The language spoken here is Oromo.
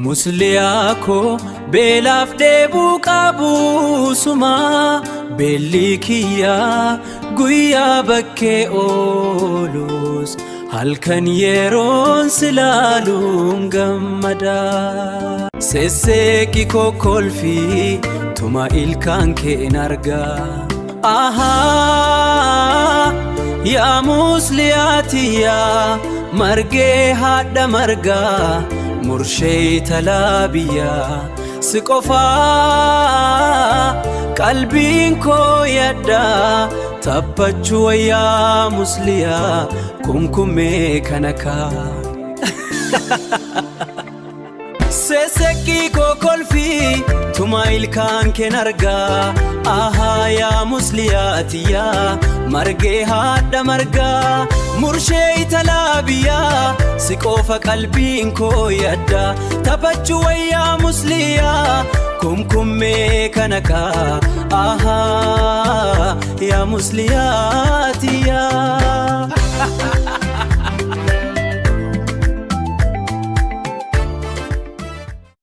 Musliyaako beelaaf deebuu qabu suma beelli kiyyaa guyyaa bakkee oolus halkan yeroon silaaluun gammada. Sesseeqi kokkolfii tuma ilkaan keen argaa. Ahaa yaa musliyaatiyyaa margee haadha margaa murshee talaabiyaa si qofaa qalbiin koo yaddaa taphachuu wayyaa musliyaa kumkumee kana kaa. Sesseeqi kokkolfii tuma ilkaan keen argaa. Ahaa yaa musliyaatiyyaa margee haadha margaa murshee talaabiyaa si qofa qalbiin koo yaddaa taphachuu wayyaa musliyaa kumkumee kana kaa. Ahaa yaa musliyaatiyyaa.